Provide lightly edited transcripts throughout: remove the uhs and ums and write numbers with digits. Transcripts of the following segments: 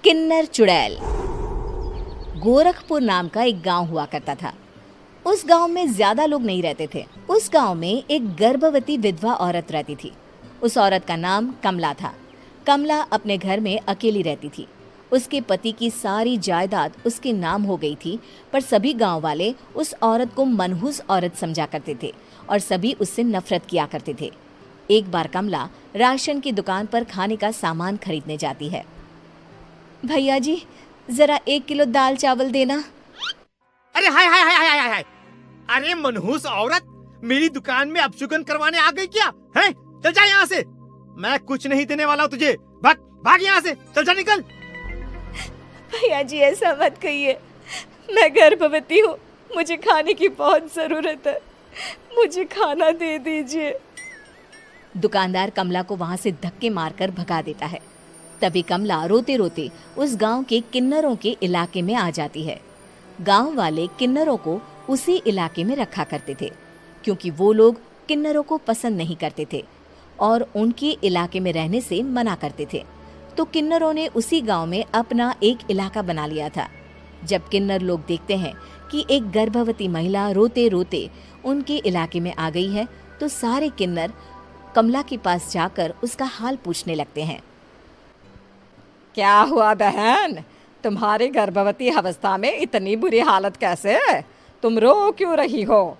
किन्नर चुड़ैल। गोरखपुर नाम का एक गांव हुआ करता था। उस गांव में ज्यादा लोग नहीं रहते थे। उस गांव में एक गर्भवती विधवा औरत रहती थी। उस औरत का नाम कमला था। कमला अपने घर में अकेली रहती थी। उसके पति की सारी जायदाद उसके नाम हो गई थी, पर सभी गांव वाले उस औरत को मनहूस औरत समझा करते थे और सभी उससे नफरत किया करते थे। एक बार कमला राशन की दुकान पर खाने का सामान खरीदने जाती है। भैया जी, जरा 1 किलो दाल चावल देना। अरे हाय हाय हाय हाय हाय! अरे मनहूस औरत, मेरी दुकान में अपशुगन करवाने आ गई क्या? हैं? चल जा यहाँ से। मैं कुछ नहीं देने वाला हूँ तुझे। भाग भाग यहाँ से, चल जा, निकल। भैया जी, ऐसा मत कहिए। मैं गर्भवती हूँ, मुझे खाने की बहुत जरूरत है। मुझे खाना दे दीजिए। दुकानदार कमला को वहां से धक्के मारकर भगा देता है। तभी कमला रोते रोते उस गांव के किन्नरों के इलाके में आ जाती है। गांव वाले किन्नरों को उसी इलाके में रखा करते थे, क्योंकि वो लोग किन्नरों को पसंद नहीं करते थे और उनके इलाके में रहने से मना करते थे। तो किन्नरों ने उसी गांव में अपना एक इलाका बना लिया था। जब किन्नर लोग देखते हैं कि एक गर्भवती महिला रोते रोते उनके इलाके में आ गई है, तो सारे किन्नर कमला के पास जाकर उसका हाल पूछने लगते हैं। क्या हुआ बहन, तुम्हारी गर्भवती अवस्था में इतनी बुरी हालत कैसे? तुम रो क्यों रही हो?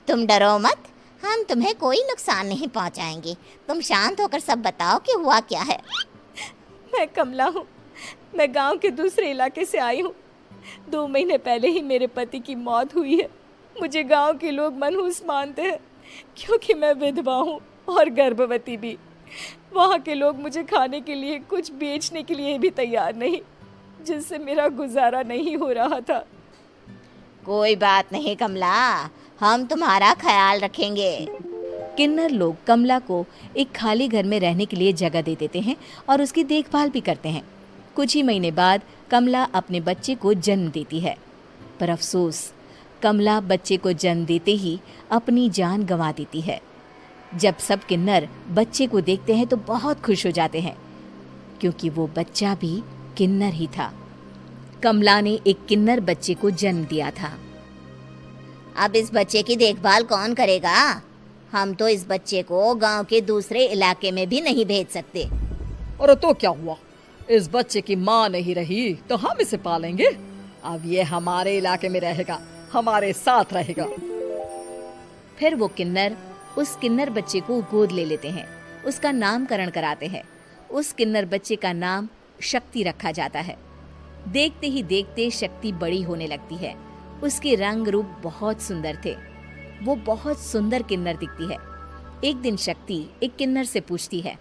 तुम डरो मत, हम तुम्हें कोई नुकसान नहीं पहुंचाएंगे। तुम शांत होकर सब बताओ कि हुआ क्या है। मैं कमला हूँ। मैं गांव के दूसरे इलाके से आई हूँ। 2 महीने पहले ही मेरे पति की मौत हुई है। मुझे गांव के लोग मनहूस मानते हैं, क्योंकि मैं विधवा हूँ और गर्भवती भी। वहाँ के लोग मुझे खाने के लिए कुछ बेचने के लिए भी तैयार नहीं, जिससे मेरा गुजारा नहीं हो रहा था। कोई बात नहीं कमला, हम तुम्हारा ख्याल रखेंगे। किन्नर लोग कमला को एक खाली घर में रहने के लिए जगह दे देते हैं और उसकी देखभाल भी करते हैं। कुछ ही महीने बाद कमला अपने बच्चे को जन्म देती है, पर अफसोस, कमला बच्चे को जन्म देते ही अपनी जान गंवा देती है। जब सब किन्नर बच्चे को देखते हैं तो बहुत खुश हो जाते हैं, क्योंकि वो बच्चा भी किन्नर ही था। कमला ने एक किन्नर बच्चे को जन्म दिया था। अब इस बच्चे की देखभाल कौन करेगा? हम तो इस बच्चे को गांव के दूसरे इलाके में भी नहीं भेज सकते। और तो क्या हुआ, इस बच्चे की माँ नहीं रही तो हम इसे पालेंगे। अब ये हमारे इलाके में रहेगा, हमारे साथ रहेगा। फिर वो किन्नर उस किन्नर बच्चे को गोद ले लेते हैं, उसका नामकरण कराते हैं। उस किन्नर बच्चे का नाम शक्ति रखा जाता है। देखते ही देखते शक्ति बड़ी होने लगती है। उसके रंग रूप बहुत सुंदर थे। वो बहुत सुंदर किन्नर दिखती है। एक दिन शक्ति एक किन्नर से पूछती है,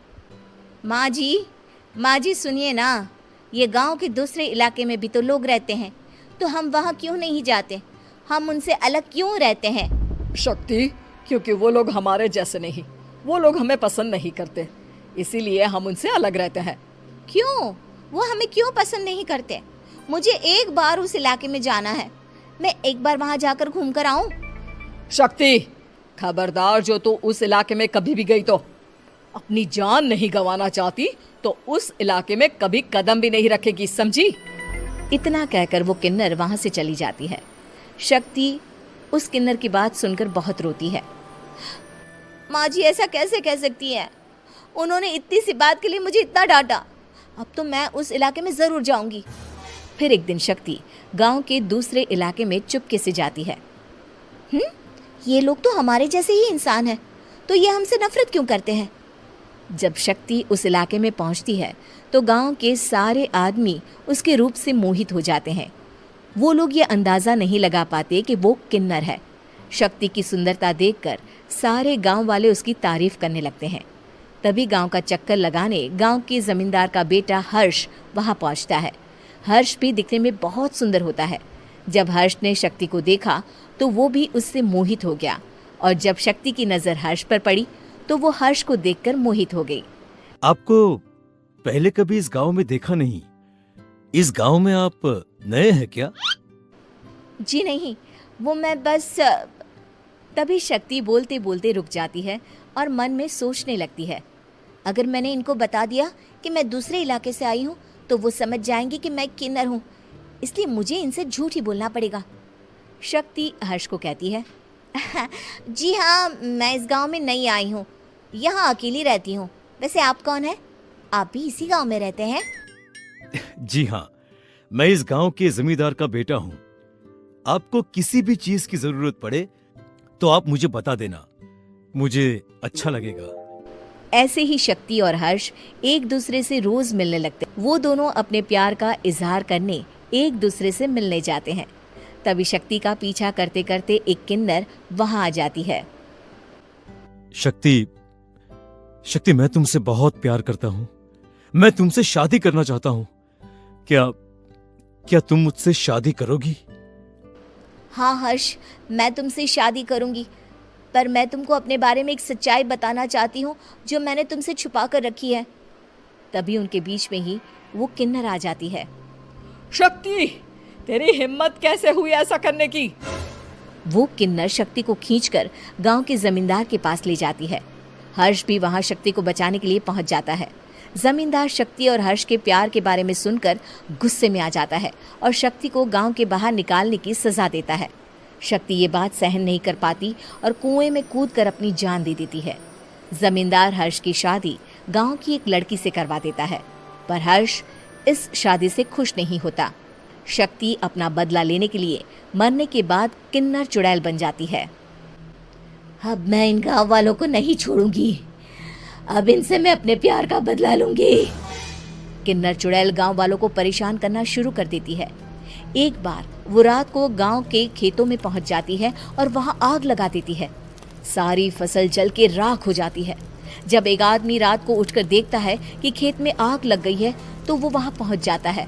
माँ जी सुनिए ना, ये गांव के दूसरे इलाके में भी तो लोग रहते हैं, तो हम वहाँ क्यों नहीं जाते? हम उनसे अलग क्यों रहते हैं? शक्ति, क्योंकि वो लोग हमारे जैसे नहीं, वो लोग हमें पसंद नहीं करते, इसीलिए हम उनसे अलग रहते हैं। क्यों? वो हमें क्यों पसंद नहीं करते? मुझे एक बार उस इलाके में जाना है। मैं एक बार वहाँ जाकर घूम कर आऊं। शक्ति, खबरदार, जो तू उस इलाके में कभी भी गई तो अपनी जान नहीं गंवाना चाहती तो उस इलाके में कभी कदम भी नहीं रखेगी, समझी? इतना कहकर वो किन्नर वहां से चली जाती है। शक्ति उस किन्नर की बात सुनकर बहुत रोती है। माँ जी, ऐसा कैसे कह सकती हैं? उन्होंने इतनी सी बात के लिए मुझे इतना डांटा। अब तो मैं उस इलाके में जरूर जाऊंगी। फिर एक दिन शक्ति गांव के दूसरे इलाके में चुपके से जाती है। ये लोग तो हमारे जैसे ही इंसान हैं, तो ये हमसे नफरत क्यों करते हैं? जब शक्ति उस इलाके में पहुंचती है तो गांव के सारे आदमी उसके रूप से मोहित हो जाते हैं। वो लोग ये अंदाजा नहीं लगा पाते कि वो किन्नर है। शक्ति की सुंदरता देखकर सारे गांव वाले उसकी तारीफ करने लगते हैं। तभी गांव का चक्कर लगाने गांव के जमींदार का बेटा हर्ष वहां पहुंचता है। हर्ष भी दिखने में बहुत सुंदर होता है। जब हर्ष ने शक्ति को देखा तो वो भी उससे मोहित हो गया, और जब शक्ति की नजर हर्ष पर पड़ी तो वो हर्ष को देखकर मोहित हो गई। आपको पहले कभी इस गांव में देखा नहीं। इस गांव में आप नए हैं क्या? जी नहीं, वो मैं बस। तभी शक्ति बोलते बोलते रुक जाती है और मन में सोचने लगती है, अगर मैंने इनको बता दिया कि मैं दूसरे इलाके से आई हूँ तो वो समझ जाएंगे कि मैं किन्नर हूँ, इसलिए मुझे इनसे झूठ ही बोलना पड़ेगा। शक्ति हर्ष को कहती है, जी हाँ, मैं इस गांव में नई आई हूँ, यहाँ अकेली रहती हूँ। वैसे आप कौन है? आप भी इसी गांव में रहते हैं? जी हाँ, मैं इस गांव के जमींदार का बेटा हूँ। आपको किसी भी चीज की जरूरत पड़े तो आप मुझे बता देना, मुझे अच्छा लगेगा। ऐसे ही शक्ति और हर्ष एक दूसरे से रोज मिलने लगते। वो दोनों अपने प्यार का इजहार करने एक दूसरे से मिलने जाते हैं। तभी शक्ति का पीछा करते करते एक किन्नर वहां आ जाती है। शक्ति, मैं तुमसे बहुत प्यार करता हूँ। मैं तुमसे शादी करना चाहता हूँ। क्या तुम मुझसे शादी करोगी? हाँ हर्ष, मैं तुमसे शादी करूंगी, पर मैं तुमको अपने बारे में एक सच्चाई बताना चाहती हूँ जो मैंने तुमसे छुपा कर रखी है। तभी उनके बीच में ही वो किन्नर आ जाती है। शक्ति, तेरी हिम्मत कैसे हुई ऐसा करने की? वो किन्नर शक्ति को खींचकर गांव के जमींदार के पास ले जाती है। हर्ष भी वहां शक्ति को बचाने के लिए पहुंच जाता है। जमींदार शक्ति और हर्ष के प्यार के बारे में सुनकर गुस्से में आ जाता है और शक्ति को गांव के बाहर निकालने की सजा देता है। शक्ति ये बात सहन नहीं कर पाती और कुएं में कूदकर अपनी जान दे देती है। जमींदार हर्ष की शादी गांव की एक लड़की से करवा देता है, पर हर्ष इस शादी से खुश नहीं होता। शक्ति अपना बदला लेने के लिए मरने के बाद किन्नर चुड़ैल बन जाती है। अब मैं इन गाँव वालों को नहीं छोड़ूंगी, अब इनसे मैं अपने प्यार का बदला लूंगी। किन्नर चुड़ैल गांव वालों को परेशान करना शुरू कर देती है। एक बार वो रात को गांव के खेतों में पहुंच जाती है और वहां आग लगा देती है। सारी फसल जल के राख हो जाती है। जब एक आदमी रात को उठकर देखता है कि खेत में आग लग गई है तो वो वहां पहुंच जाता है।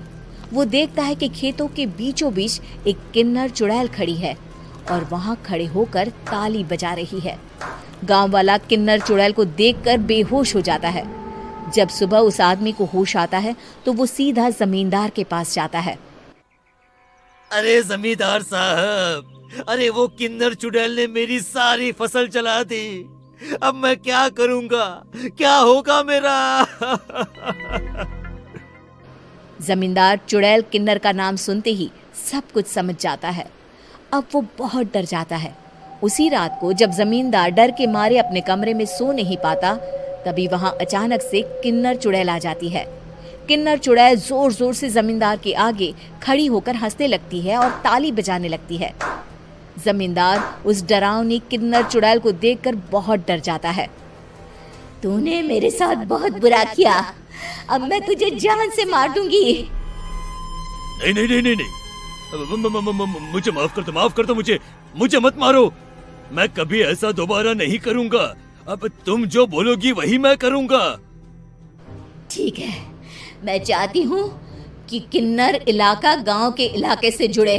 वो देखता है कि खेतों के बीचों बीच एक किन्नर चुड़ैल खड़ी है और वहां खड़े होकर ताली बजा रही है। गांव वाला किन्नर चुड़ैल को देखकर बेहोश हो जाता है। जब सुबह उस आदमी को होश आता है तो वो सीधा जमींदार के पास जाता है। अरे जमींदार साहब, अरे वो किन्नर चुड़ैल ने मेरी सारी फसल जला दी। अब मैं क्या करूंगा? क्या होगा मेरा? जमींदार चुड़ैल किन्नर का नाम सुनते ही सब कुछ समझ जाता है। अब वो बहुत डर जाता है। उसी रात को जब जमींदार डर के मारे अपने कमरे में सो नहीं पाता, तभी वहां अचानक से किन्नर चुड़ैल आ जाती है। किन्नर चुड़ैल जोर जोर से जमींदार के आगे खड़ी होकर हंसने लगती है और ताली बजाने लगती है। जमींदार उस डरावनी किन्नर चुड़ैल को देखकर बहुत डर जाता है। तूने मेरे साथ बहुत बुरा किया, अब मैं तुझे जान से मार दूंगी। नहीं नहीं नहीं नहीं नहीं, मुझे माफ कर दो, मुझे मत मारो। मैं कभी ऐसा दोबारा नहीं करूंगा। अब तुम जो बोलोगी वही मैं करूंगा। ठीक है, मैं चाहती हूँ कि किन्नर इलाका गांव के इलाके से जुड़े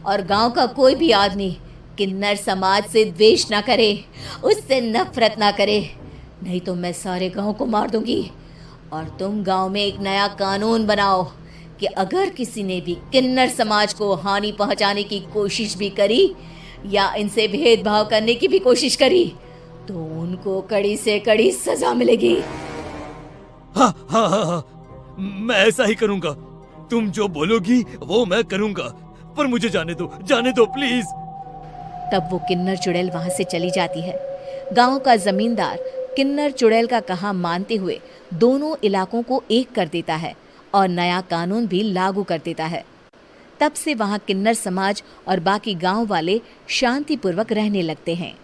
और गांव का कोई भी आदमी किन्नर समाज से द्वेष ना करे, उससे नफरत ना करे, नहीं तो मैं सारे गांव को मार दूंगी। और तुम गांव में एक नया कानून बनाओ कि अगर किसी ने भी किन्नर समाज को हानि पहुंचाने की कोशिश भी करी या इनसे भेदभाव करने की भी कोशिश करी तो उनको कड़ी से कड़ी सजा मिलेगी। हाँ हाँ हाँ हाँ, मैं ऐसा ही करूंगा। तुम जो बोलोगी वो मैं करूंगा, पर मुझे जाने दो प्लीज। तब वो किन्नर चुड़ैल वहां से चली जाती है। गांव का जमींदार किन्नर चुड़ैल का कहा मानते हुए दोनों इलाकों को एक कर देता है और नया कानून भी लागू कर देता है। तब से वहां किन्नर समाज और बाकी गांव वाले शांतिपूर्वक रहने लगते हैं।